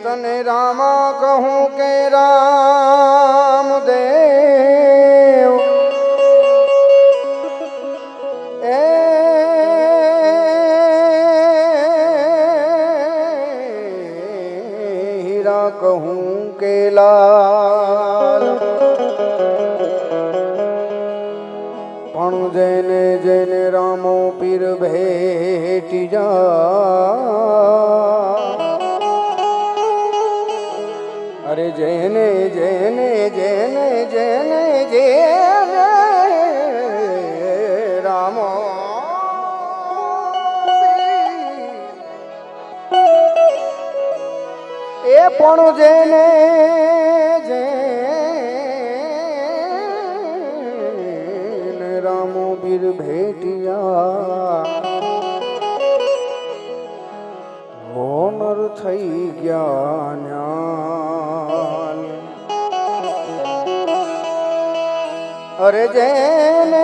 तने रामा कहूँ के राम देव ए हीरा कहूँ के लाल पण जेने जेने रामो पीर भेटी जा अरे जेने जेने जेने जेने जेने रामो ए पण जेने जेने रामो बीर भेटिया होनर थई ज्ञान अरे जेने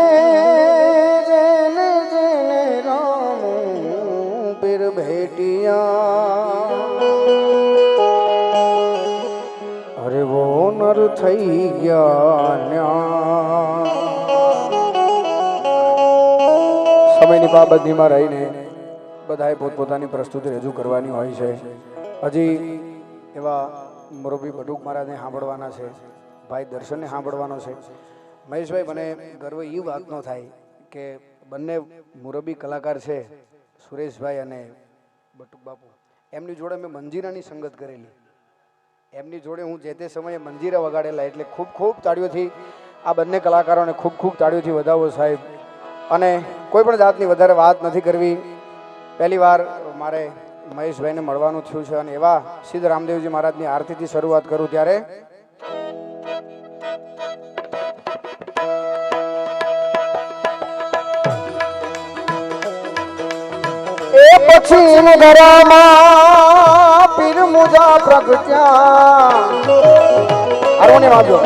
जेने जेने रामो बीर भेटिया अरे वो नर थई गया સમયની પાબંદીમાં રહીને બધાએ પોતપોતાની પ્રસ્તુતિ રજૂ કરવાની હોય છે. હજી એવા મોરબી બટુક મહારાજને સાંભળવાના છે, ભાઈ દર્શનને સાંભળવાનો છે. મહેશભાઈ, મને ગર્વ એ વાતનો થાય કે બંને મોરબી કલાકાર છે, સુરેશભાઈ અને બટુક બાપુ, એમની જોડે મેં મંજીરાની સંગત કરેલી. એમની જોડે હું જે તે સમયે મંજીરા વગાડેલા, એટલે ખૂબ ખૂબ તાળીઓથી આ બંને કલાકારોને ખૂબ ખૂબ તાળીઓથી વધાવો સાહેબ. અને કોઈ પણ જાતની વધારે વાત નથી કરવી. પહેલી વાર મારે મહેશભાઈને મળવાનું થયું છે અને એવા સિદ્ધ રામદેવજી મહારાજની આરતીથી શરૂઆત કરું ત્યારે એ પછી ઘરમાં પીર મુજા પ્રગટ્યા અરોને વાજો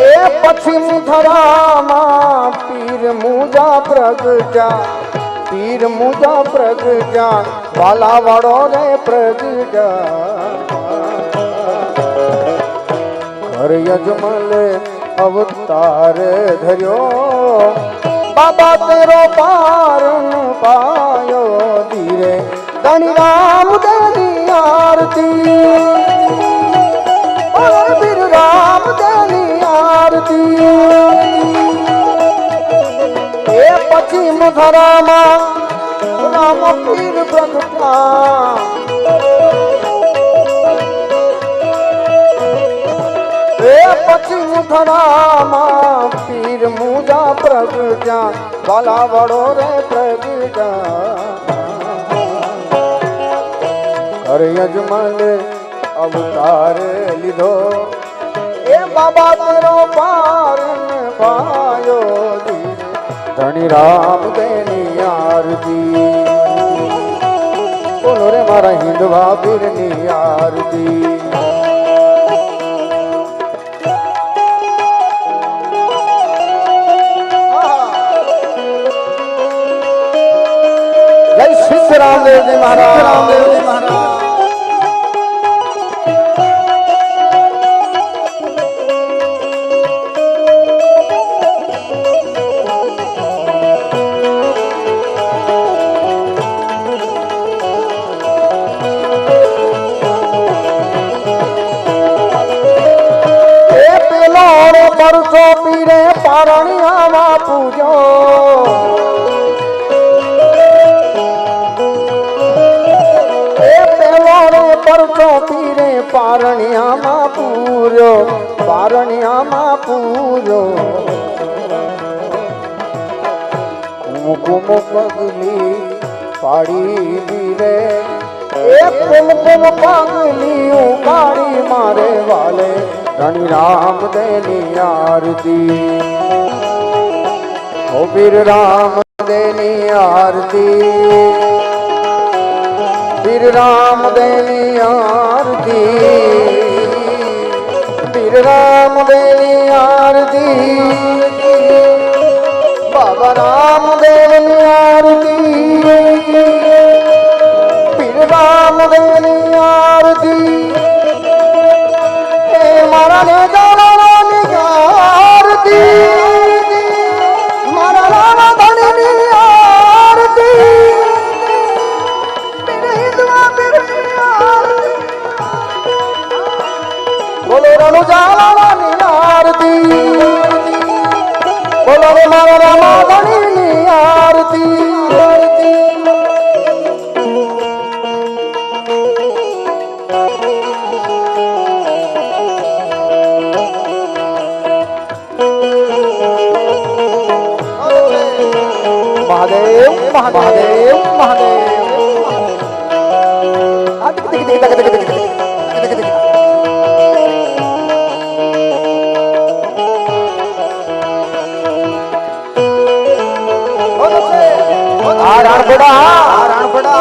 એ પછી ધરામાં પીર મુજા પ્રગટ્યા પીર મુજા પ્રગટ્યા વાલા વાળો રે પ્રગટ્યા ઘર યજમલ અવતાર ધર્યો બાબા તેરો પારણ પાયો ધીરે ધણી રામ દેની આરતી બીર રામ દેની આરતી એ પછી મધરામાં રામ પીર પ્રગટા એ પછી મધરામાં પીર મુજા પ્રગટ્યા વાલા વડો રે પ્રગટ્યા હર યજમાન અવતાર લીધો એ બાબા તેરો પારણ પાયો ધણી રામ તેની આરતી બોલો રે મારા હિંદવા પીરની આરતી જય સિદ્ધ રામદેવજી મહારાજ રામદેવજી મહારાજ પરસો પીરે પારણિયામાં પૂજો એ પેલો રે પરસો પીરે પારણિયામાં પૂજો પારણિયામાં પૂજો કુમકુમ પગલી પાડી દીરે એ કુમકુમ પગલી ઉપાડી મારે વાલે ધણી રામ દેની આરતી ઓ પીર રામ દેની આરતી પીર રામ દેની આરતી પીર રામ દેની આરતી બાબા રામ દેની આરતી પીર રામ રણુજાલાની આરતી બોલો રે મારા રામાધણીની આરતી મહાદેવ મહાદેવ મહાદેવ રાણપડા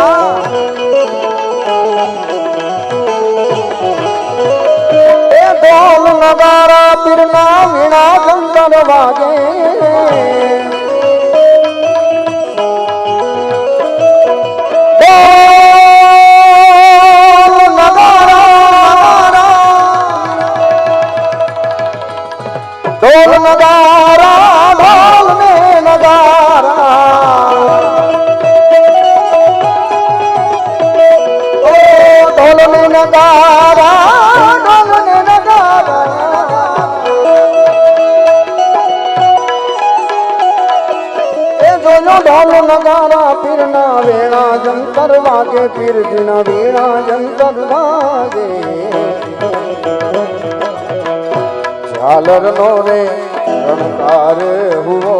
એ ઢોલ નગારા પીરના વીણા કંકર વાગે ઢોલ નગારા ઢોલ ને નગારા ઢોલ ને નગારા ઢોલ ને નગારા એ જોજો ઢોલ નગારા પીરના વેણા જંતર વાગે પીરજીના વીણા જંતર વાગે ઝાલર નો રે રણકાર હુઓ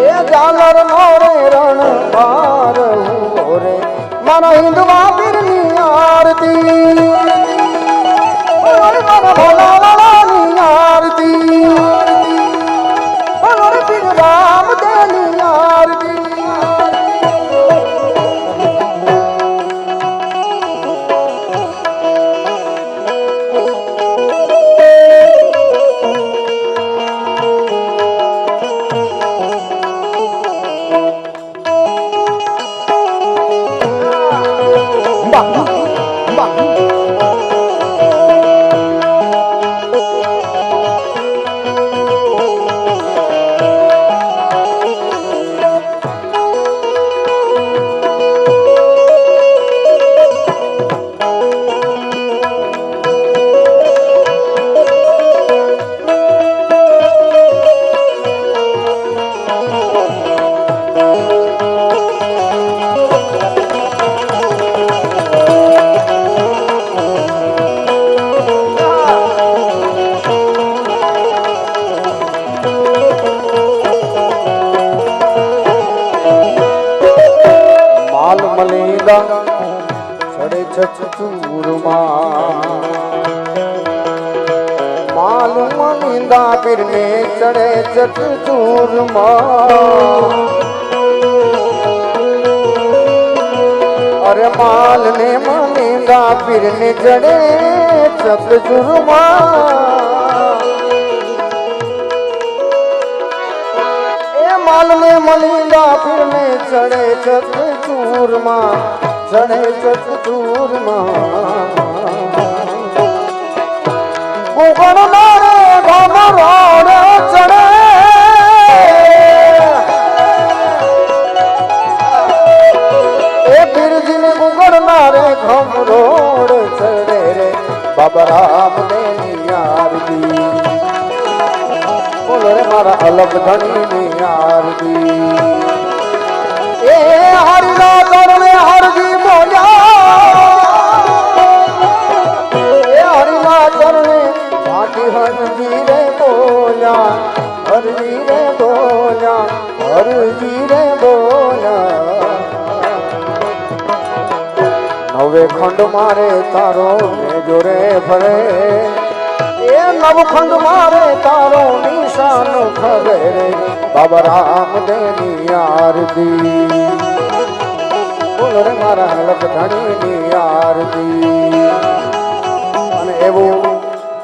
એ ઝાલર નો રે રણકાર હુઓ રે મારા હિન્દવા પીરની આરતી મારા ભોલાવાળાની આરતી મારા પીર રામદેવની આરતી ચડે ચૂરમાં માલુમ નિંદા પીરને ચડે ચૂરમાં અરે માલ ને મલિંદા પીરને ચડે ચૂરમાં એ માલ ને મલિંદા પીરને ચડે ચૂરમાં ચડે ચૂરમાં ગુગળ મારે ઘમરોડ ચડે એ પીરજીને ગુગળ મારે ઘમરોડ ચડે રે બાબા રામદેવની આરતી બોલો રે મારા અલગ ધણીની આરતી એ હરિના ચરણે હરજી બોલ્યા એ હરિના ચરણે પાટી હરજી રે બોલ્યા હરજી રે બોલ્યા હરજી રે બોલ્યા નવે ખંડ મારે તારો ને જોરે ફરે એ નવખંડ મારે તારો નિશાન ખરે રે બાબા રામદેવની આરતી બોલો રે મારા હલક ધણીની આરતી અને એવું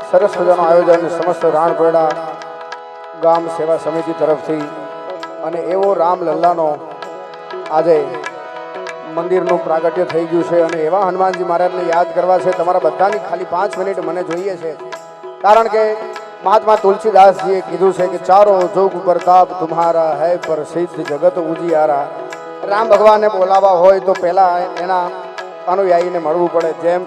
સરસ મજાનું આયોજન સમસ્ત રાણપેડા ગામ સેવા સમિતિ તરફથી અને એવો રામલલ્લાનો આજે મંદિરનું પ્રાગટ્ય થઈ ગયું છે અને એવા હનુમાનજી મહારાજને યાદ કરવા છે તમારા બધાની ખાલી 5 મિનિટ મને જોઈએ છે કારણ કે મહાત્મા તુલસીદાસજીએ કીધું છે કે ચારો જોગ પ્રતાપ તુમ્હારા હૈ પ્રસિદ્ધ જગત ઉજિયારા રામ ભગવાનને બોલાવવા હોય તો પહેલા એના અનુયાયીને મળવું પડે જેમ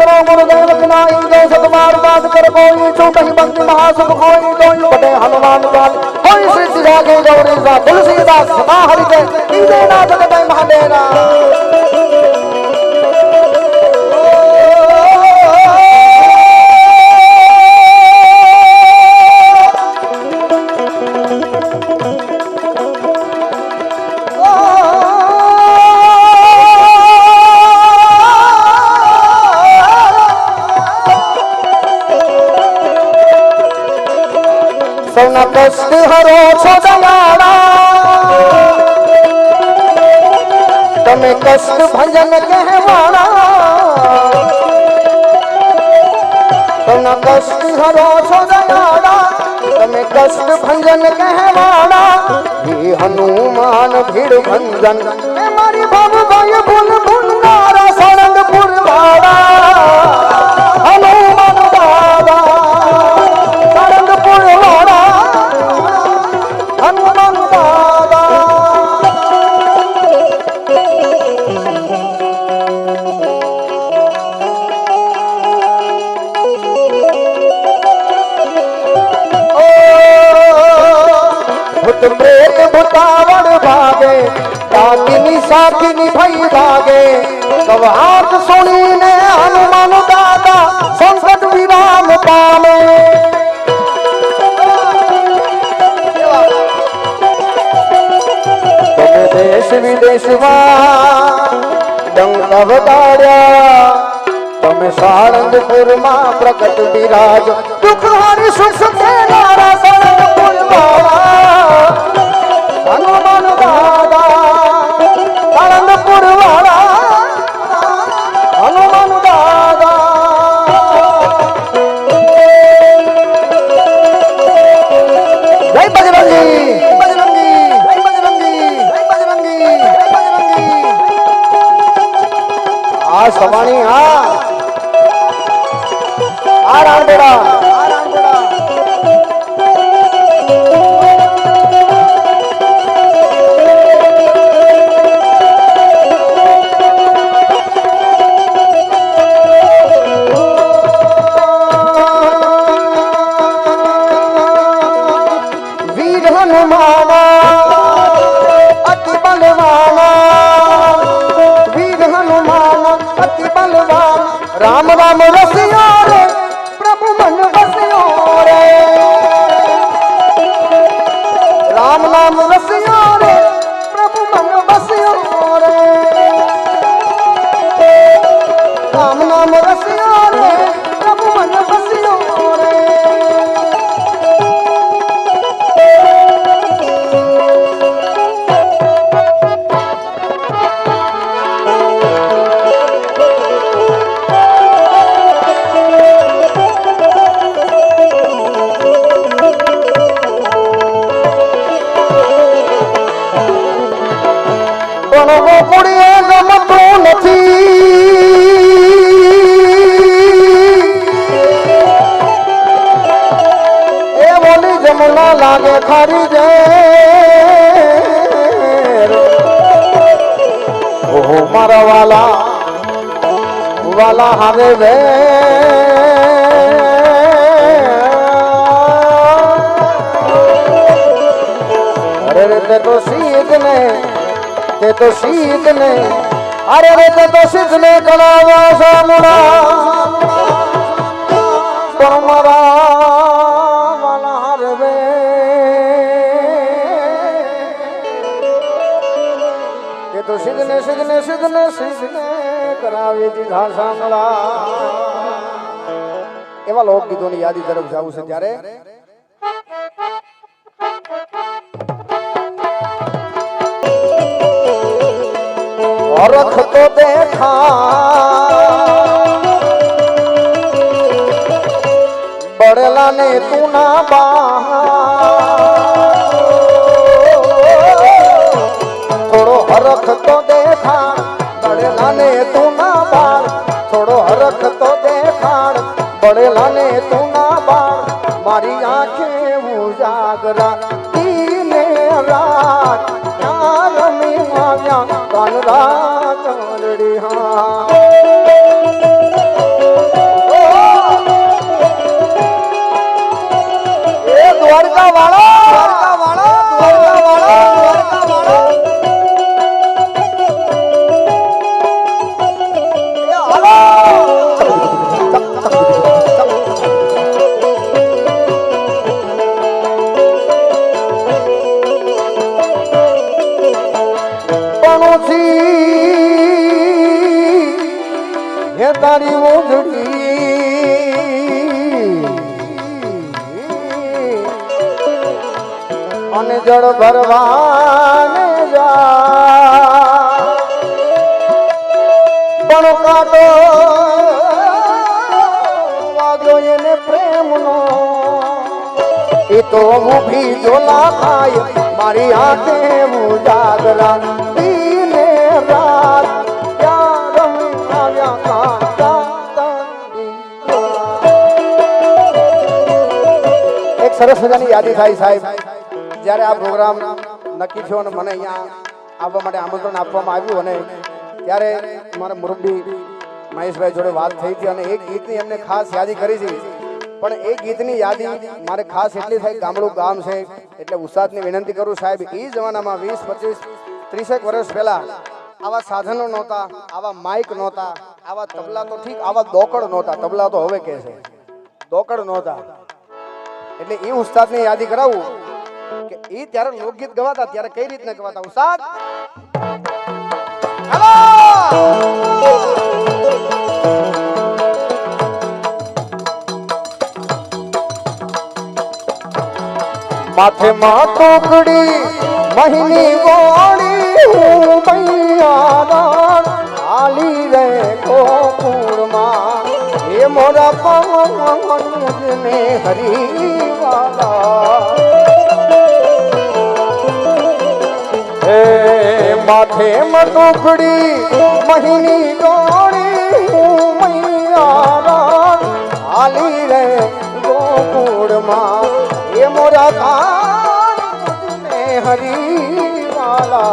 करो गुरुदेव की नाई जो सतमार बात कर कोई छूट ही भक्ति महासुख कोई कोई पटे हनुमान काल कोई श्री जागे गौरी सा तुलसीदास सदा हरि के इंदे नाथ के महादेवा सौना कष्ट हरो छो दयाड़ा तमे कष्ट भजन कहवाना सौना कष्ट हरो छो दयाड़ा तमे कष्ट भजन कहवाना ये हनुमान भीड़ भंजन मारी भव भय भूल भूल नारा सरंगपुर वाड़ा हनुमान दादा सरंगपुर वाड़ा हनुमान दादा भूत प्रेत भूतावड़ भागे डाकिनी साकिनी भई भागे कब हाथ सुनी ने हनुमान दादा संकट विराम पावे देश विदेश डंक अवतार्या तमे सारंगपुर मां प्रकट विराज दुख हरि सुख के नारा सारंगपुर वाला हनुमान दादा सारंगपुर वाला हनुमान दादा जय बजरंगी समानी आ राम बेड़ा वीर हनुमाना अति बलवाना वीर हनुमाना अति बलवान राम राम रसिया रे प्रभु मन बसियो रे राम नाम रसिया रे प्रभु मन बसियो रे राम नाम रसिया रे प्रभु मन बसियो रे जमुना लागे खारी जे ओहो मारा वाला वाला हारे वे अरे रे ते तो शीत ने अरे रे ते तो शीत ने कलावा सामुना तुम्हारा तो सिद्धने सिद्धने सिद्धने सिद्धने करावे દીધા સાંભળા એવા લોકગીતોની યાદી તરફ જાવું છે ત્યારે औरख तो देखा बड़ला ने तू ना बाहा थोड़ो हरख तो देखा बड़ला ने तू ना बाण थोड़ो हरख तो देखा बड़ला ने तू ना बाण मारी आंखें उजागरा दीने रात यार में आया कान रात हाँ દ્વારકા વાળો દ્વારકા વાળો દ્વારકા વાળો દ્વારકા વાળો એ હાલો હે તારી ઓઢડી અને જળ ભરવાને જા પણ કાટો વાગ્યો એને પ્રેમનો એ તો ઊભી ઝોલા ખાય મારી આંખે ઉજાગરા દીને રાત સરસ મજાની યાદી થાય સાહેબ જ્યારે આ પ્રોગ્રામ નક્કી થયો અને મને અહીંયા આવવા માટે આમંત્રણ આપવામાં આવ્યું અને ત્યારે મારા મુરબ્બી મહેશભાઈ જોડે વાત થઈ હતી અને એક ગીતની એમને ખાસ યાદી કરી છે પણ એ ગીતની યાદી મારે ખાસ એટલી થાય ગામડું ગામ છે એટલે ઉસ્તાદને વિનંતી કરું સાહેબ એ જમાનામાં 20, 25, 30 વર્ષ પહેલા આવા સાધનો નહોતા, આવા માઇક નહોતા, આવા તબલા તો ઠીક, આવા દોકડ નહોતા. તબલા તો હવે કે છે, દોકડ નહોતા. એટલે એ ઉસ્તાદને યાદી કરાવું કે એ ત્યારે લોકગીત ગવાતા ત્યારે કઈ રીતના ગવાતા. ઉસ્તાદ માથે માં ટોકડી મહિની ગોળી હું મૈયા આલી રે ગોકુળમાં એ મોરા પવન હરીવાલા હે માથે મટુકડી મહિની ગોળી હું મૈયા આલી રે ગોકુળમાં એ મોરા કાન હરીવાલા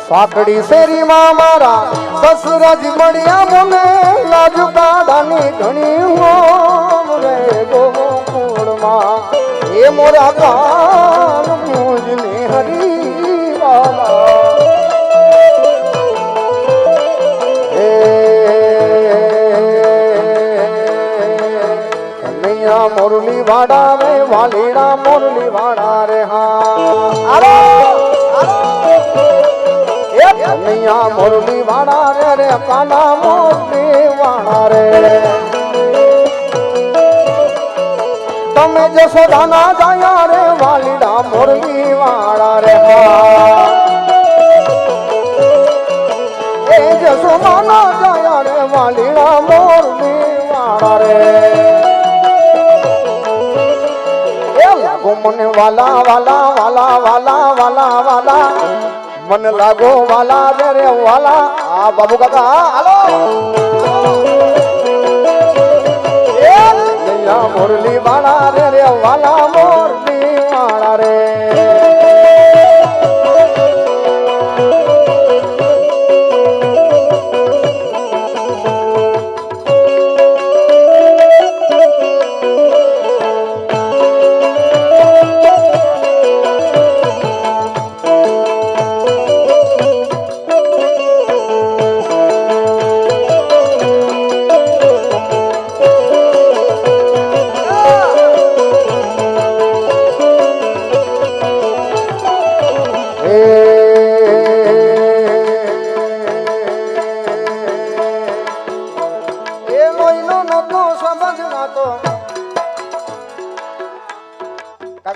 સાકડી શેરીમાં મારા સસરાજ મળ્યા મને લાજુ કાઢાની ઘણી હોમ રે ગોકુળમાં એ મોરા કાન મુજને હરીવાલા હે કનૈયા મોરલી વાડા રે વાલીડા મોરલી વાડા રે હા કનૈયા મોરલી વાળા રે રે કાના મોરલી વાળા રે તમે જશોદાના જાયા રે વાલીડા મોરલી વાળા રે એ જશોદાના જાયા રે વાલીડા મોરલી વાળા રે એ લાગો મને વાલા વાલા વાલા વાલા વાલા વાલા मन लागो वाला रे वाला आ बाबू काका हालो ए नैया मुरली वाला रे वाला मुरली वाला रे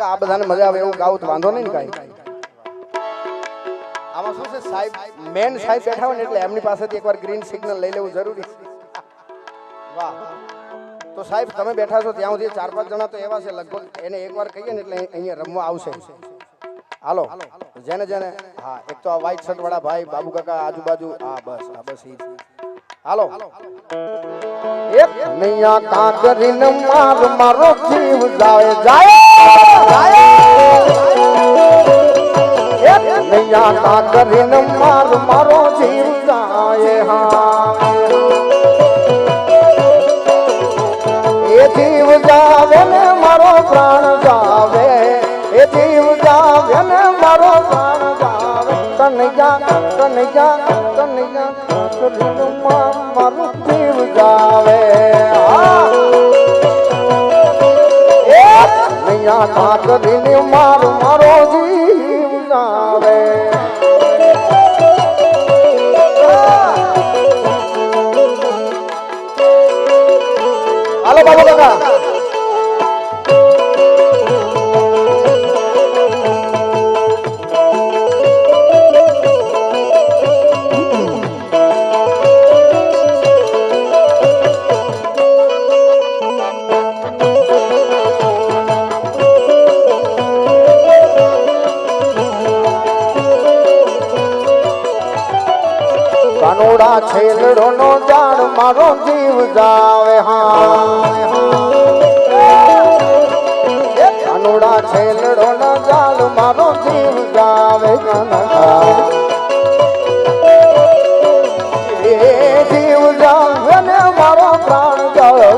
આ બધાને મજા આવે એવું ગાવું તો વાંધો નહીં ને કાંઈ. આમાં શું છે સાહેબ, મેન સાહેબ બેઠા હોય ને એટલે એમની પાસેથી એકવાર ગ્રીન સિગ્નલ લઈ લેવું જરૂરી છે. વાહ. તો સાહેબ તમે બેઠા છો ત્યાં સુધી 4-5 જણા તો એવા છે લગભગ એને એકવાર કહીએ ને એટલે અહીંયા રમવા આવશે. હાલો જેને જેને, હા એક તો આ વ્હાઈટ શર્ટ વાળા ભાઈ બાબુ કાકા આજુબાજુ, હા બસ ઈ. હાલો એક નૈયા કાંકરીને માર મારો જીવ જાય જાય એક નૈયા કાંકરીને માર મારો જીવ જાય. હા એ જીવ જાવે ને મારો પ્રાણ જાવે, એ જીવ જાવે ને મારો પ્રાણ જાવે. કનૈયા કનૈયા કનૈયા કાંકરીને મારો જીવ જાવે. નૈયા કાંકરીને મારો જીવ જાવે. હાલો બાબુ કાકા. કાનોડા છેલડો નો જાણ મારો જીવ જાવે. હા કાનોડા છેલડો નો જાળ મારો જીવ જાવે. એ જીવ જાવે ને મારો પ્રાણ જાવે,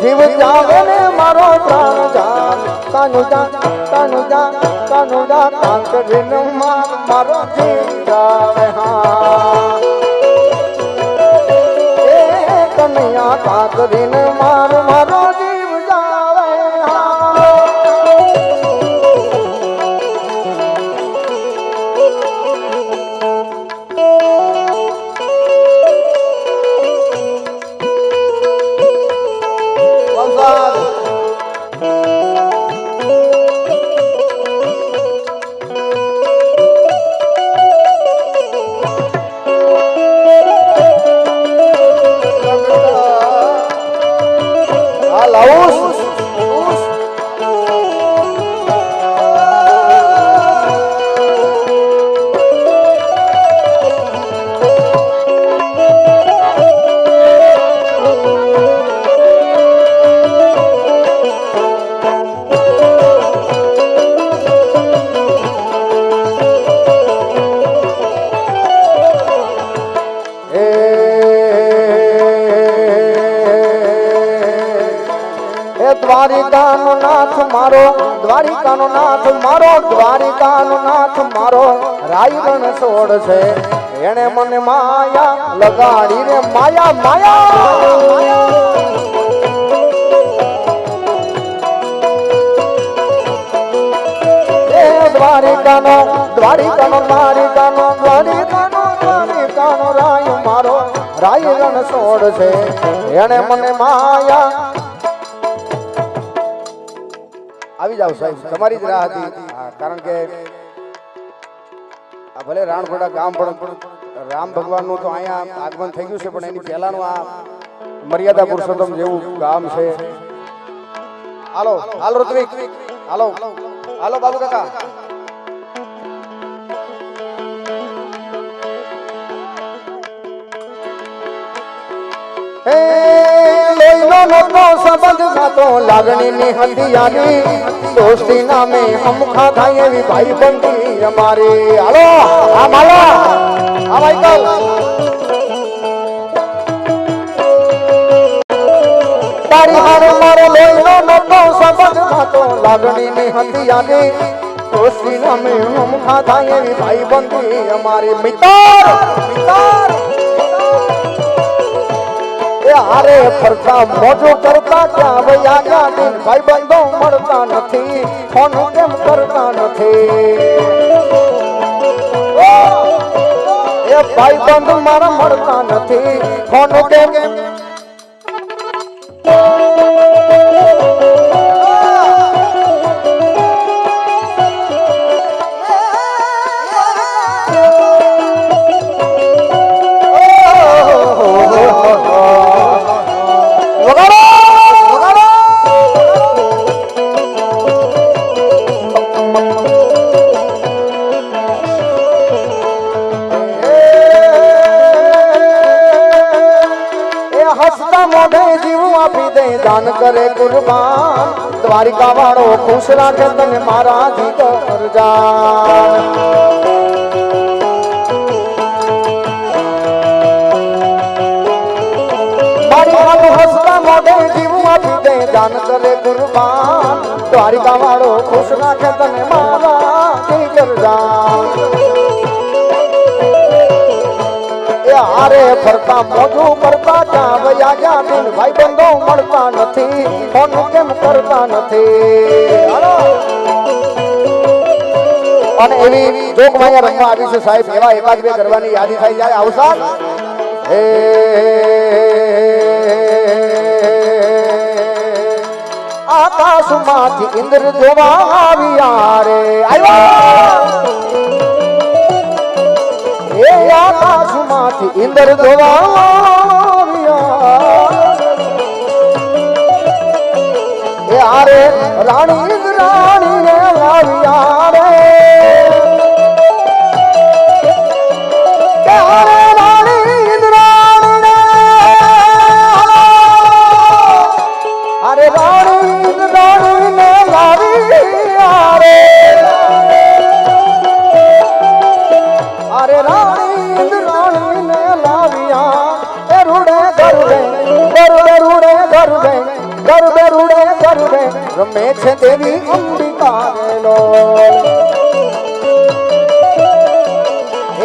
જીવ જાવે ને મારો પ્રાણ જાવે. કાનુડા કાનુડા કાનુડા કાંકરીને મારો જીવ જાવે. હા એ કનૈયા કાંકરીને મારો જીવ જાવે. દ્વારિકાનો નાથ મારો, દ્વારિકાનો નાથ મારો, દ્વારિકાનો નાથ મારો રાયગણ છોડ છે. એને મને માયા લગાડી રે માયા માયા. એ દ્વારિકાનો દ્વારિકાનો દ્વારિકાનો દ્વારિકાનો દ્વારિકાનો રાય મારો રાયગણ છોડ છે. એને મને માયા. આવી જાવ સાહેબ, તમારી જ રાહ હતી. કારણ કે આ ભલે રાણપોડા ગામ પણ રામ ભગવાનનું તો અહીંયા આગમન થઈ ગયું છે, પણ એની પહેલાનું આ મર્યાદા પુરુષોત્તમ જેવું ગામ છે. હાલો હાલો ઋત્વિક, હાલો હાલો બાબુ કાકા. લાગણી ની હંધિયાની દોસ્તી નામે હમખા થાય એવી ભાઈ બંધી અમારી. હાલો આ માલા આ માઈકલ. તારી હારે મારો લોહીનો નતો સંબંધ તો લાગણી ની હંધિયાની દોસ્તી નામે હમખા થાય એવી ભાઈ બંધી અમારી. મિત્ર મિત્ર હારે ફરતા મોજો કરતા ક્યાં વયા ગયા દિન. ભાઈ બંધો મળતા નથી, ફોન કેમ કરતા નથી. એ ભાઈ બંધ મારા મળતા નથી, ફોન કેમ. મોઢે જીવ આપી દે દાન કરે કુરબાન દ્વારિકા વાળો ખુશ રાખે તને મારા જીગર જાન મારી હાથ હસતા મોઢે જીવ આપી દે દાન કરે કુરબાન દ્વારિકા વાળો ખુશ રાખે તને મારા જીગર જાન યારે ફરતા મોજું કરતા ક્યાં વયા ગયા દિન ભાઈ બંધો મળતા નથી ફોન કેમ કરતા નથી અને એવી જોગમાયા રમવા આવી છે સાહેબ એવા એકાદ બે કરવાની યાદી થઈ જાય અવસાન હે આકાશમાંથી ઇન્દ્ર જોવા આવ્યા રે આવ્યા એ આકાશમાંથી ઇન્દ્ર જોવા એ આરે રાણી રાણીને લાવ્યા રે આરે રાણી રાણીને અરે રાણી રાણીને લાવ્યા રે અરે રાણી રાણીને લાવ્યા એ રૂડે ગરુડે ગરુડે રૂડે ગરુડે ગરુડે રૂડે ગરુડે રમે છે દેવી અંબિકા લો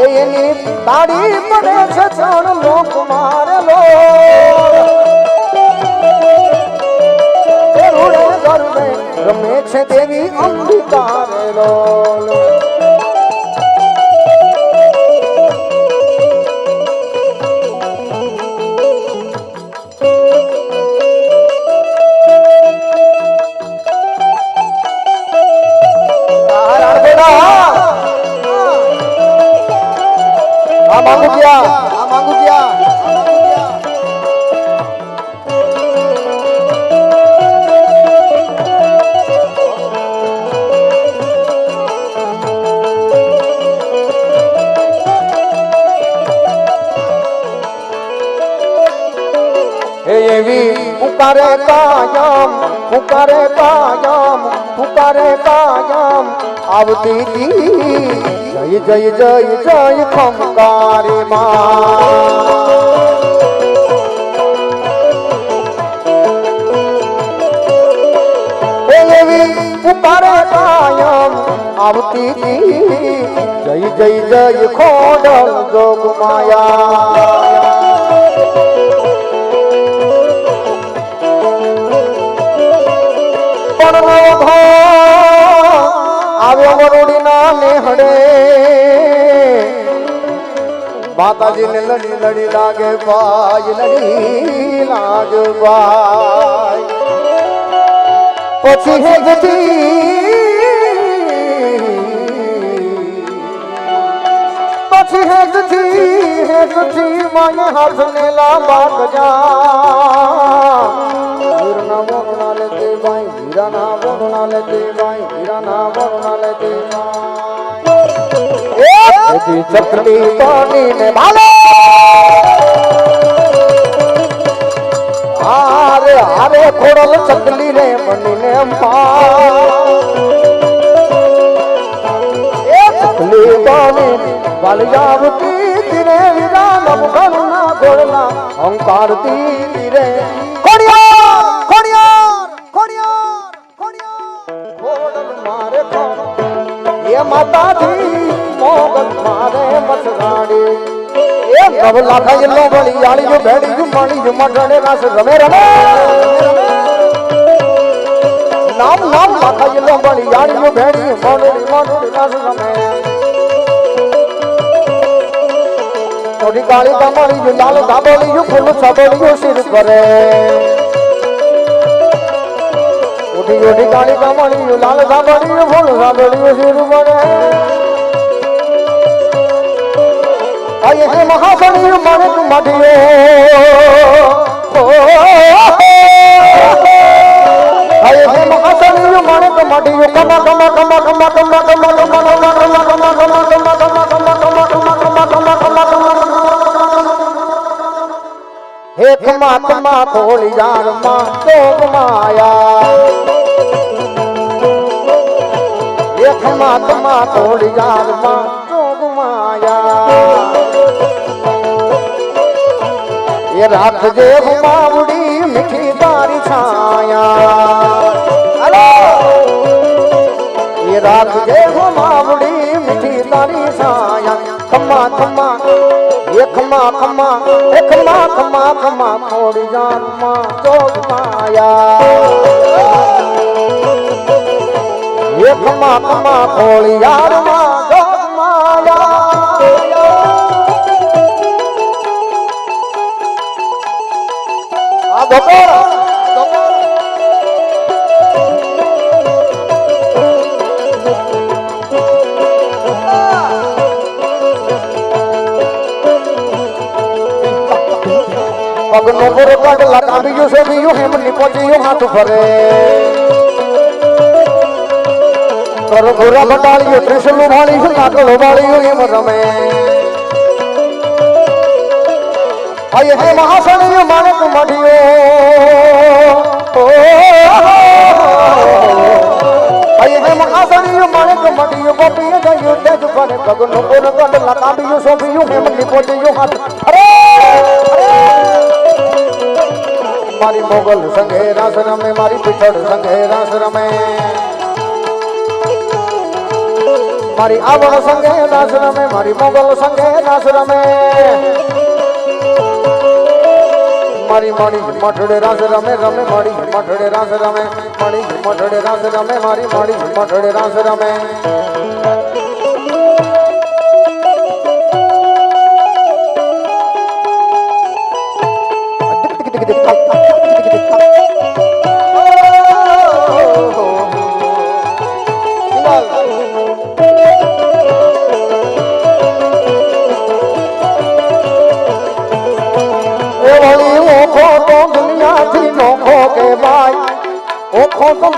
એની તાળી પડે છે ચણ લોક મારેલો એ રૂડે ગરુડે રમે છે દેવી અંબિકા લો पुकारे कायम पुकारे कायम पुकारे कायम आवती दी जय जय जय जय खमकारी मां पुकारे कायम आवती दी जय जय जय खोडल जोग माया આવ્યો વરુડીના નેહડે માતાજીને લડી લડી લાગે ભાઈ લડી લાગે ભાઈ પછી હેગથી મને હાથને લાંબા ગજા વીરના બોરણા લેતે ભાઈ વીરાના બોરણા લેતે ભાઈ વીરાના બોરણા લેતે ભાઈ ચક્રી પાણીને ભાલે હારે હારે ખોડલ ચકલી રે બનીને ચકલી પાણી વાલિયાવતી તીરે વિરાનમ ઘરના ગોળના અંકારતી તીરે ખોડિયાર ખોડિયાર ખોડિયાર ખોડિયાર ખોડલ મારે કોણ એ માતાજી મોગલ મારે મસગાડી એ નવ લાખા યલો વળી આળી જો ભેડી જો માણી જો મઢડે રાસ રમે રમે નામ નામ લાખા યલો વળી આળી જો ભેડી મોડડી મોડડી રાસ રમે ઓડી કાળી કમળી જો લાલ સાબળી જો ફૂલ સાબળી જો સિર કરે ઓડી ઓડી કાળી કમળી જો લાલ સાબળી જો ફૂલ સાબળી જો સિર કરે આયે હે મહાસણી મને તું માઠિયો આયે હે મહાસણી મને તું માઠિયો કમા કમા કમા કમા કમા કમા કમા એક માતમાં ખોલી જારમાં જોગ માયા એક માતમાં ખોલી જારમાં જોગ માયા એ રાખજે માવડી મીઠી તારી છાયા હાલો એ રાખજે માવડી મીઠી તારી છાયા ખમા ખમા ખમા ખમા ખમા ખમા ખમા ખોડી જાનમાં જોગ માયા ખમા ખમા ખોડી જાનમાં જોગ માયા આ બપોર પગનો પૂરો પગ લગાવ્યો છે બીજું હેમ નીપોચ્યું હાથ ફરે કર ઘોરા બટાળ્યું ત્રિશુલ ભાળ્યું નાગડો ભાળ્યું એમ રમે અય હે મહાસણિયું માણક મઢ્યો અય હે મહાસણિયું માણક મઢ્યું ગોપીએ ગયું તેજ ફરે પગનો પૂરો પગ લગાવ્યું છે બીજું હેમ નીપોચ્યું હાથ અરે મારી મોગલ સંગે રાસ રમે મારી પીઠળ સંગે રાસ રમે મારી આવણ સંગે રાસ રમે મારી મોગલ સંગે રાસ રમે મારી મણી મઠડે રાસ રમે રમે મણી મઠડે રાસ રમે મણી મઠડે રાસ રમે મારી મણી મઠડે રાસ રમે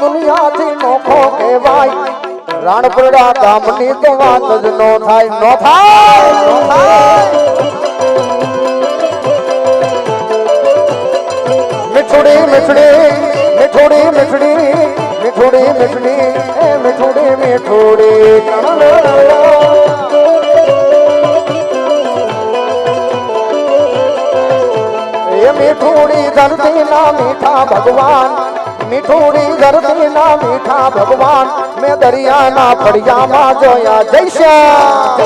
દુનિયાથી નોખો કહેવાય રાણપુરા ગામની તો વાત જ નો થાય નો થાય મીઠુડી મીઠડી મીઠુડી મીઠડી મીઠુડી મીઠડી એ મીઠુડી મીઠુડી એ મીઠુડી ધરતી ના મીઠા ભગવાન મીઠુડી ધરતી ના મીઠા ભગવાન મેં દરિયાના ફળિયામાં જોયા જૈશ્યા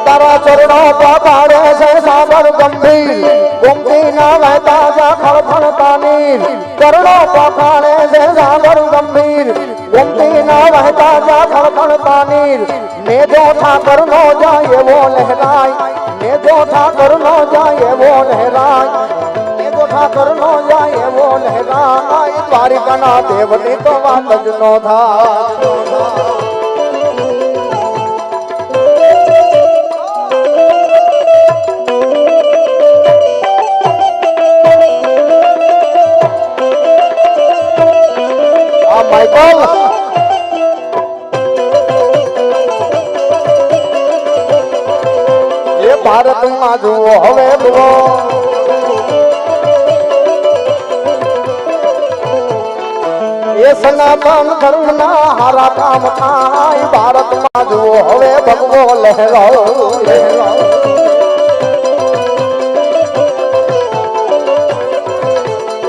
તારા ચરણો પગાડે છે સાગર ગંભીર ગોમતી ના વહેતા જા ખળખળ પાણી ચરણો પગાડે છે સાગર ગંભીર ગોમતી ના વહેતા જા ખળખળ પાણી મેઘો ઠાકર નો જાય એવો લહેરાય મેઘો ઠાકર નો જાય એવો લહેરાય મેઘો ઠાકર નો જાય એવો લહેરાય દ્વારિકાના દેવની તો વાત જ નો થાય માઈકલ ભારતમાં જુઓ હવે જુઓ એ સનાતન ધર્મના હારા કામ થાય ભારતમાં જુઓ હવે ભગવો લહેરાઓ લહેરાઓ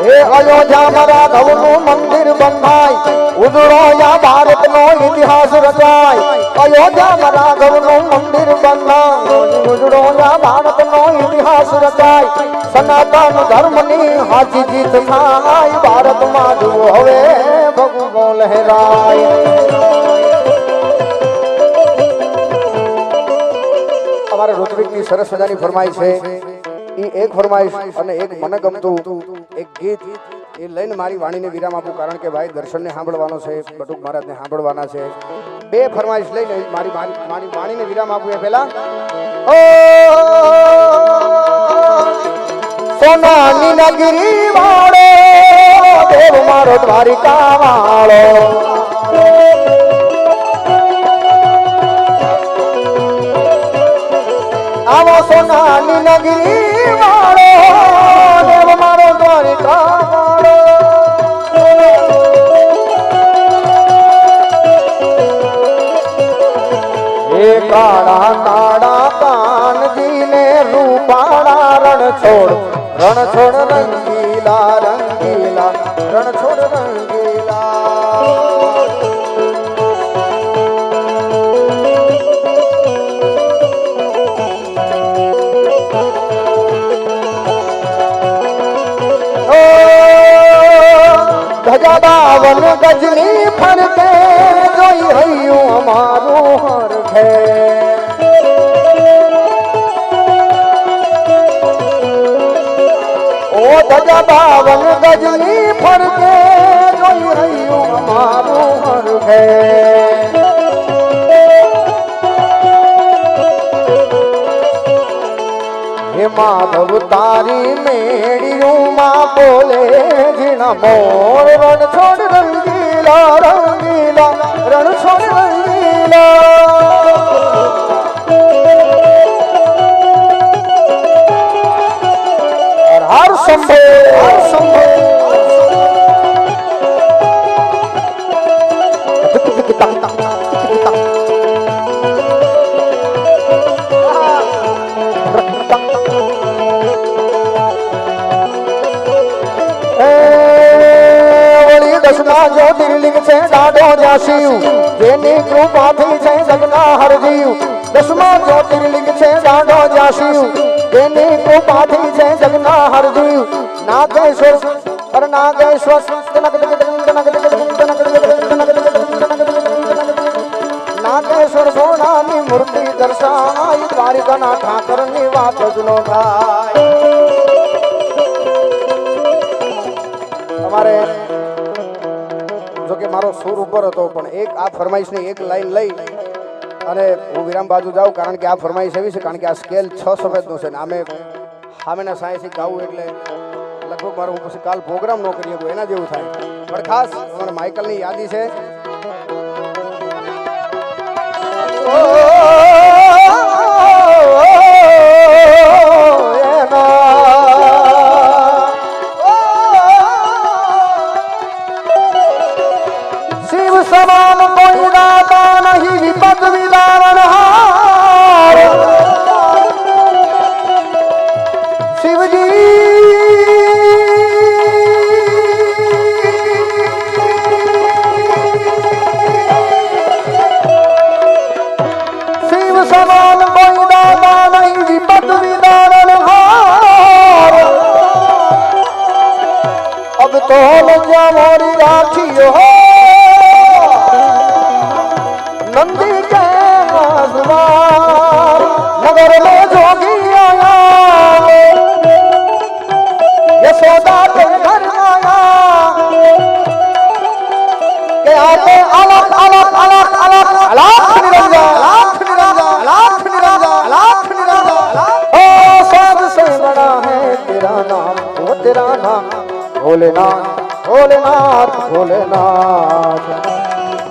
એ અયોધ્યા રાઘવનું મંદિર બંધાય ઉજળો યા ભારતનો ઇતિહાસ રચાય અયોધ્યા રાઘવનું મંદિર બંધાય ઉજળો યા ભારતનો ઇતિહાસ રચાય સનાતન ધર્મની હાચી જીત થાય ભારતમાં જુઓ હવે ભગવો લહેરાય અમારા ઋત્વિકની સરસ મજાની ફરમાઈ છે એ એક ફરમાઈશ અને એક મને ગમતું એક ગીત એ લઈને મારી વાણીને વિરામ આપું કારણ કે ભાઈ દર્શનને સાંભળવાનો છે બટુક મહારાજને સાંભળવાના છે બે ફરમાઈશ લઈને મારી વાણીને વિરામ આપું એ પહેલા સોનાની નગરી વાળો દેવ મારો દ્વારિકા વાળો આવો સોનાની નગરી વાળો દેવ મારો દ્વારિકા વાળો એ કાળા કાળા કાનજીને રૂપાળા રણ છોડ રંગીલા રંગીલા રણ છોડ રંગીલા ધજા 52 ગજની ફરકે જોઈ હૈયું અમારું હરખે ઓ ધજા 52 ગજની ફરકે જોઈ હૈયું અમારું હરખે હે માધવ તારી મેળીઓમાં બોલે ઝીણા મોર રણ છોડ રંગીલા રંગીલા રણ છોડ રંગીલા હર શંભો હર શંભો જ્યોતિર્લિંગ છે દાડો જાશિવ જેની કૃપાથી છે જગના હરજીવ 10મા જ્યોતિર્લિંગ છે દાડો જાશિવ જેની કૃપાથી છે જગના હરજીવ નાગેશ્વર પર નાગેશ્વર નાગેશ્વર સોનાની મૂર્તિ દર્શાઈ દ્વારિકાના ઠાકરની વાત જ નો થાય તમારે જો કે મારો સુર ઉપર હતો પણ એક આ ફરમાઈશની એક લાઈન લઈ અને હું વિરામ બાજુ જાઉં કારણ કે આ ફરમાઈશ એવી છે કારણ કે આ સ્કેલ 6 સફેદનો છે ને આમે સામેના સાયન્સથી ગાવું એટલે લગભગ મારો હું પછી કાલ પ્રોગ્રામ ન કરી શકું એના જેવું થાય પણ ખાસ અમારા માઇકલની યાદી છે સમાન કોઈ દાતા નહીં વિપદ વિદારણહાર શિવજી શિવ સમાન કોઈ દાતા નહીં વિપદ વિદારણહાર અબ તો લજ્જા મોરી રાખીઓ હો नंदी के नगर में जोगी आया यशोदा के घर आया के आते अलग अलग अलग अलग अलग निरंजन ओ सबसे बड़ा है तेरा नाम वो तेरा नाम भोलेनाथ भोलेनाथ भोलेनाथ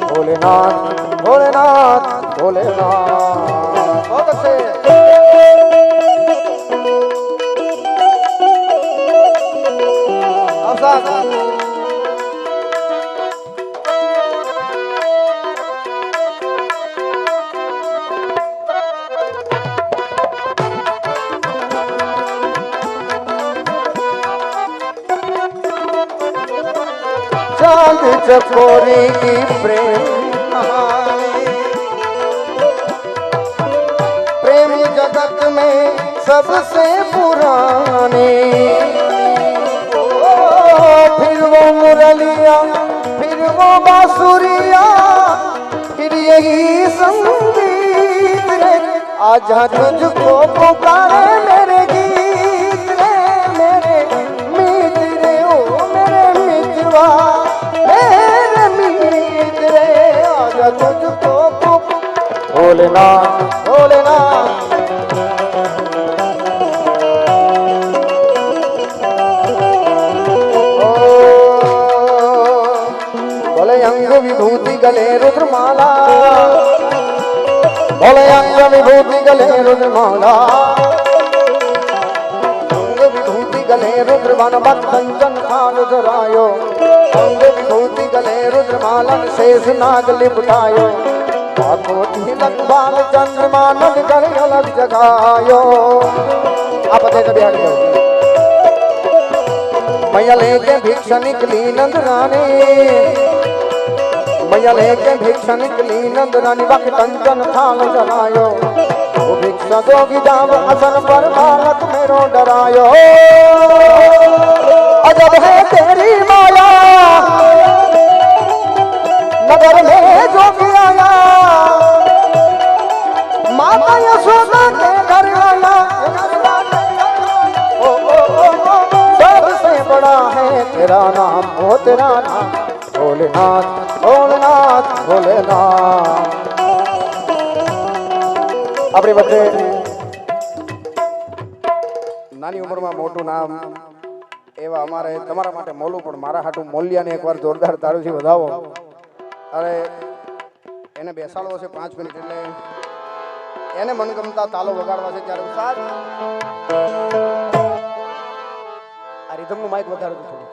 भोलेनाथ भोलेनाथ भोलेनाथ बहुत अच्छे अब साथ चांद चकोरी की प्रेम जगत में सबसे पुराने फिर वो मुरलिया फिर वो बांसुरिया फिर यही संगीत रे आजा तुझको पुकारे मेरे गीत रे मेरे मीत रे ओ मेरे मितवा मेरे मीत रे आजा तुझको भोलेनाथ भोलेनाथ भोले अंग विभूति गले रुद्रमाला બોલે અંગ વિભૂતિ ગલે રુદ્રમાલા અંગ વિભૂતિ ગલે રુદ્રમાન કંચન થાલ ધરાયો અંગ વિભૂતિ ગલે રુદ્રમાલન શેષ નાગ લિપટાયો કોટી લંબાલ ચંદ્રમા નદ કર અલગ જગાયો આ પતે કબી ગયો मैया लेके भिक्षा निकली नंद रानी मैया लेके भिक्षा निकली नंद रानी बाकी कंचन थाल जलायो वो भिक्षा दोगी जाव असन पर भारत मेरो डरायो अजब है तेरी माया नगर में जो भी आया माता यशोदा के घर आया बड़ा है तेरा नाम ओ तेरा नाम भोलेनाथ भोलेनाथ भोलेनाथ આપણી વચ્ચે નાની ઉંમરમાં મોટું નામ એવા અમારે તમારા માટે મોલું પણ મારા હાટું મોલિયાને એકવાર જોરદાર તાળીથી વધાવો અરે એને બેસાડવો છે 5 મિનિટ એટલે એને મનગમતા તાલો વગાડવા છે ત્યારે ઉસાદ આ રીધમનું માઇક વધારે તો થોડું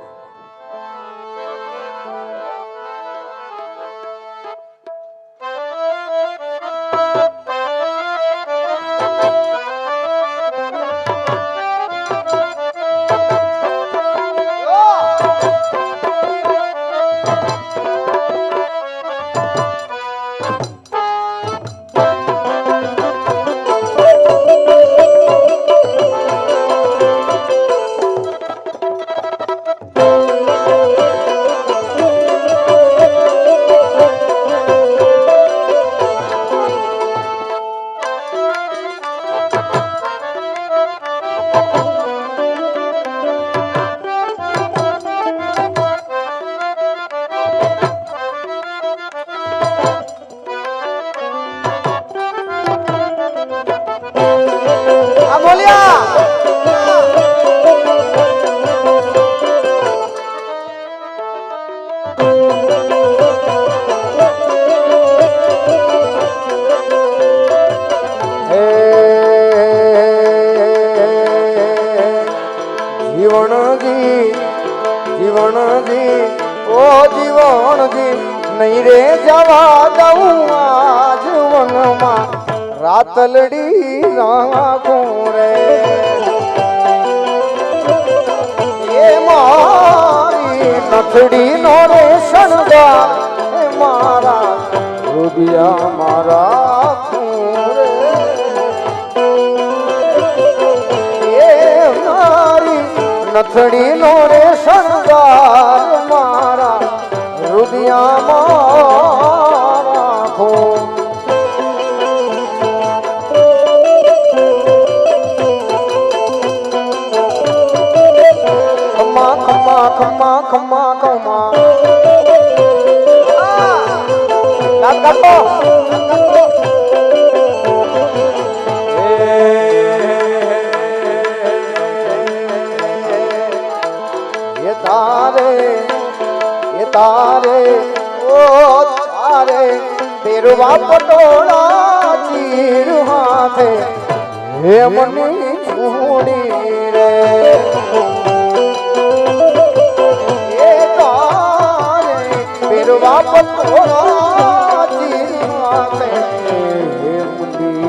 જીવણજી ઓ જીવણજી નહીં રે જવા દઉં આજ વનમાં રાતલડી રાખું રે એ મારી નથડી નો રે શણગાર એ મારા રૂપિયા મારા નથડી નો રે શણગાર મારા હૃદયમાં રાખો ખમ્મા ખમ્મા ખમ્મા ખમ્મા ખમ્મા तारे ओ तारे तेरवा पटोला चीर हाथे हे मनी छोड़ी रे ये तारे तेरवा पटोला चीर हाथे हे मनी छोड़ी रे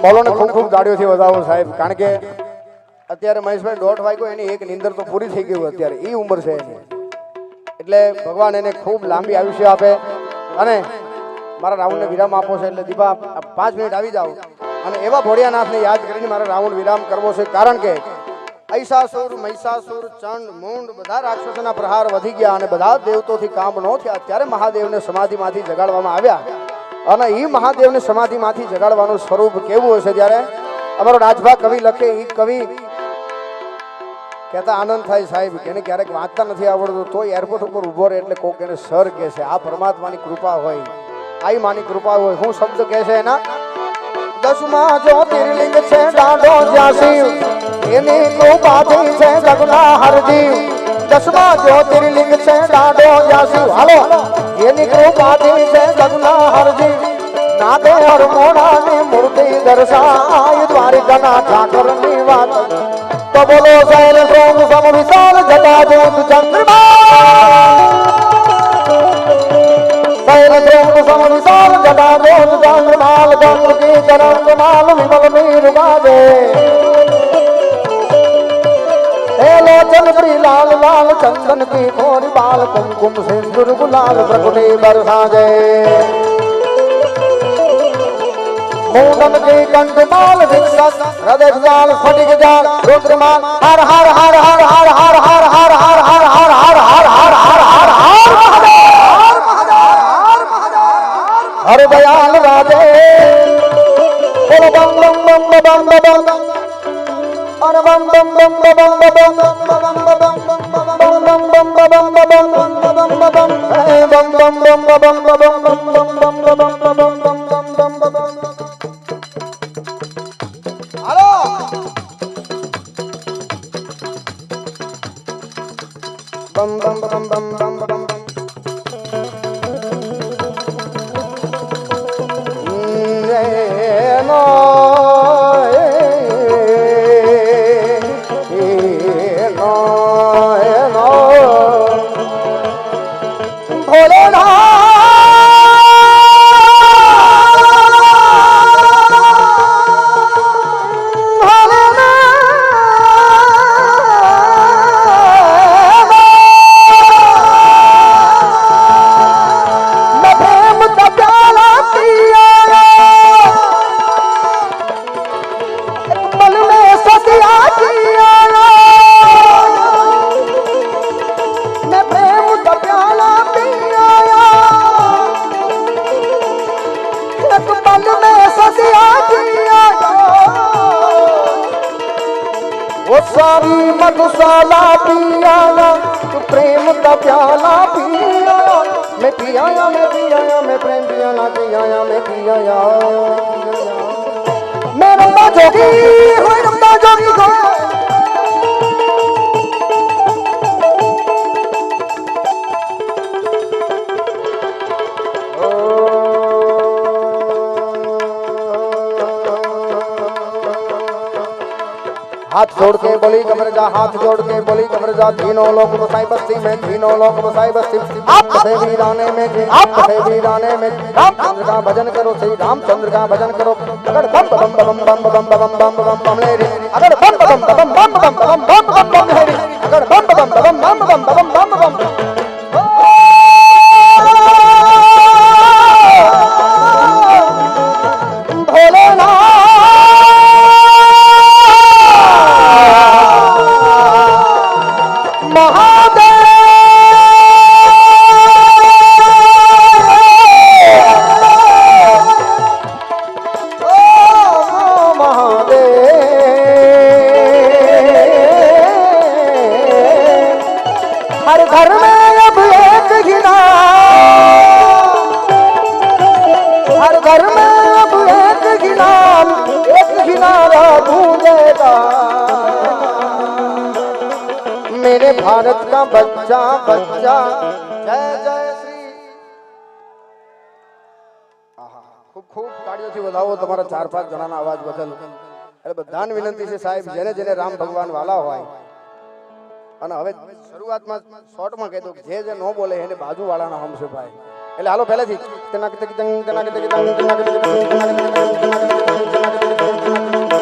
બોલોને ખૂબ ખૂબ દાડીઓથી વધાવો સાહેબ કારણ કે અત્યારે મહેશભાઈ 1:30 વાગ્યો એની એક નિંદર તો પૂરી થઈ ગઈ અત્યારે એ ઉંમર છે એની એટલે ભગવાન એને ખૂબ લાંબી આયુષ્ય આપે અને મારા રાઉન્ડને વિરામ આપો છે એટલે દીપા 5 મિનિટ આવી જાઓ અને એવા ભોળિયાનાથને યાદ કરીને મારે રાઉન્ડ વિરામ કરવો છે કારણ કે મહિષાસુર મહિષાસુર ચંડ મૂંડ બધા રાક્ષસોના પ્રહાર વધી ગયા અને બધા દેવતોથી કામ ન થયા. ત્યારે મહાદેવને સમાધિમાંથી જગાડવામાં આવ્યા અને એ મહાદેવને સમાધિમાંથી જગાડવાનું સ્વરૂપ કેવું હશે? ત્યારે અમારો રાજભા કવિ લખે, એ કવિ કહેતા આનંદ થાય સાહેબ કે એને ક્યારેક વાંચતા નથી આવડતું તો એરપોર્ટ ઉપર ઊભો રહે એટલે કોક એને સર કહે છે. આ પરમાત્માની કૃપા હોય, આઈ માની કૃપા હોય. હું શબ્દ કહે છે એના? દસમા જ્યોતિર્લિંગ છે દાંડો જ્યાસી, એની કૃપાથી છે જગના હરજી. દસમા જ્યોતિર્લિંગ છે દાંડો જ્યાસી, હાલો, એની કૃપાથી છે જગના હરજી. નાદે હરમોણાની મૂર્તિ દર્શાય, દ્વારિકાના ઠાકરની વાત તો બોલો. શૈલ સોમ સમ વિશાળ જટા દૂત ચંદ્રમા, શૈલ સોમ સમ વિશાળ જટા દૂત ચંદ્રમાલ, ગંગ કી ચરણ કમાલ વિમલ મીર બાજે. हे लोचन प्री लाल लाल चंदन की कोरी बाल, कुमकुम सिंदूर गुलाल प्रगुटे बरसाजे. मूंडन की कंठमाल विकसत हृदय जाल स्फटिक जाल रुद्रमाल. हर हर हर हर हर हर हर हर हर हर हर हर हर हर हर हर हर दयाल राजे. बोलो बम बम बम बम बम बम अरे बम बम बम बम बम बम बम बम बम बम बम बम बम बम बम बम बम हेलो बम बम बम बम बम बम नो सारी मधुशाला पियाया, तू प्रेम का प्याला पियाया. मैं पियाया मैं पियाया मैं प्रेम पियाला पियाया मैं पियाया. मैं रंगा जोगी होए रंगा जोगी हो. हाथ जोड़ के बोली कमर जा, हाथ जोड़ के बोली कमर जा. तीनों लोग बसाई बस्ती में, तीनों लोग बसाई बस्ती. आप से वीराने में, आप से वीराने में रामचंद्र का भजन करो, श्री रामचंद्र का भजन करो. अगर बम बम बम बम बम बम बम बम बम बम ले रे, अगर बम बम बम बम बम बम बम बम बम ले रे, अगर बम बम बम बम बम बम बम बम. हर घर में अब एक ही नाम, हर घर में अब एक ही नाम, एक ही नारा गूंजेगा. मेरे भारत का बच्चा बच्चा जय जय श्री. खूब खूब ताड़ीઓથી વધાવો તમારા 4-5 જણાના અવાજ બદલ. એટલે બધાને વિનંતી છે સાહેબ, જેને જેને રામ ભગવાન વાલા હોય અને હવે શરૂઆતમાં શોર્ટમાં કહી દો કે જે નો બોલે એને બાજુવાળાના હમ છે ભાઈ. એટલે હાલો પહેલેથી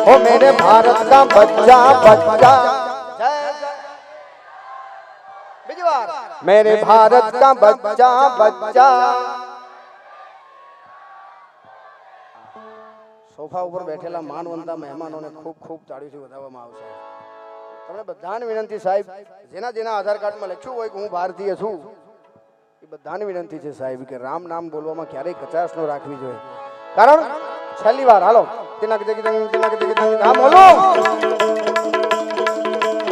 ओ मेरे भारत का बच्चा बच्चा मेरे भारत का बच्चा बच्चा. સોફા ઉપર બેઠેલા માનવંતા મહેમાનોને ખૂબ ખૂબ તાળીઓથી વધાવવામાં આવશે. તમને બધાને વિનંતી સાહેબ, જેના જેના આધાર કાર્ડમાં લખ્યું હોય કે હું ભારતીય છું, એ બધાને વિનંતી છે સાહેબ કે રામ નામ બોલવામાં ક્યારેય કચાશ ન રાખવી જોઈએ. કારણ છેલ્લી વાર હાલો તિલક નામ બોલો.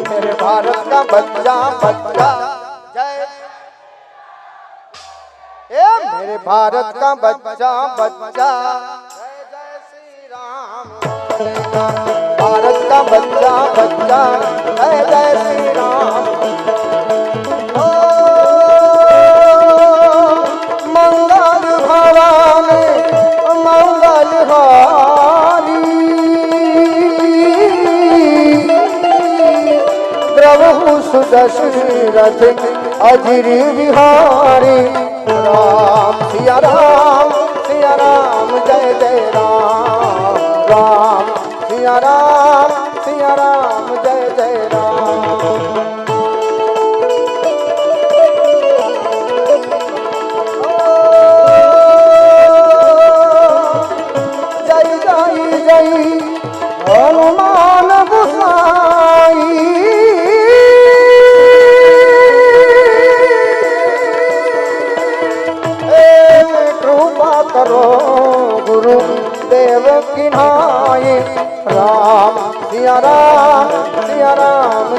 मेरे भारत का बच्चा बच्चा जय मेरे भारत का बच्चा बच्चा जय जय श्री राम. भारत का बच्चा बच्चा जय जय श्री राम. ओ मंगल भवानी मंगल हारी द्रवहु सुदशरथ अजिरी विहारी. राम सिया राम जय जय राम. राम सिया राम जय जय राम. जय जय जय हनुमान गोसाई. करो गुरु देव की नाई. राम सिया राम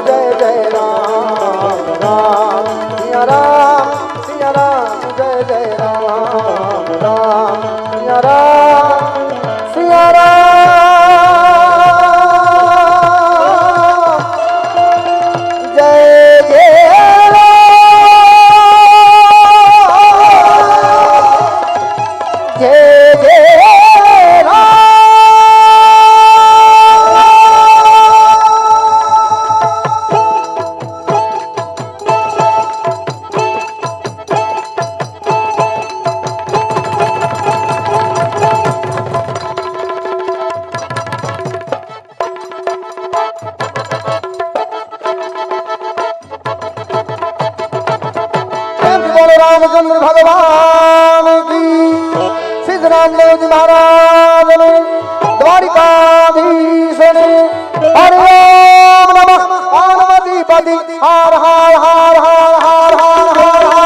जय जय राम. राम सिया राम जय जय राम. राम सिया राम जय जय रामचंद्र भगवान की. सिद्ध रामदेव जी महाराज ने द्वारिकाधीश ने. हरि ओम नमः पार्वती पति. हर हर हर हर हर हर हर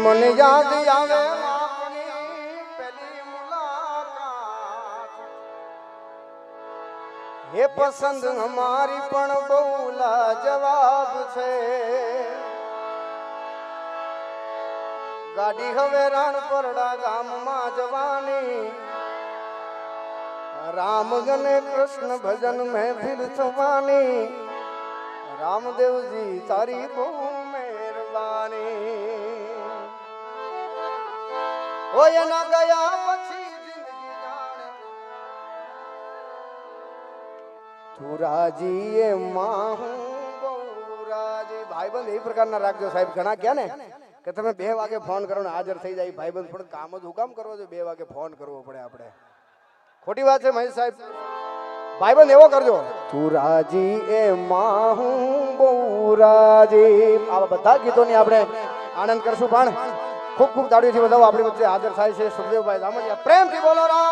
मन याद आवे अपनी पहली मुलाकात. ये पसंद हमारी पण बहुला जवाब छे. गाड़ी हवे राणपरडा गाम में जवानी. राम जने कृष्ण भजन में फिर थवानी. रामदेव जी तारी बहु मेहरबानी. होय न गया पछी जिंदगी जाने तू राजी ए माहू राजी. भाईबंध ए प्रकारना राखજો સાહેબ. ઘણા ક્યાં ને કે તમે 2 વાગે ફોન કરો ને હાજર થઈ જાય. ભાઈબંધ પણ કામ જ હુકામ કરવો જોઈએ. 2 વાગે ફોન કરવો પડે આપણે. ખોટી વાત છે મહેશ સાહેબ. ભાઈબંધ એવો કરજો. તું રાજી એ માહુ બહુ રાજી. આવા બધા ગીતોની આપણે આનંદ કરશું. પણ ખૂબ ખૂબ તાળીઓથી વધાવો. આપણી વચ્ચે હાજર થાય છે સુખદેવભાઈ ધામડિયા. પ્રેમથી બોલો રામ.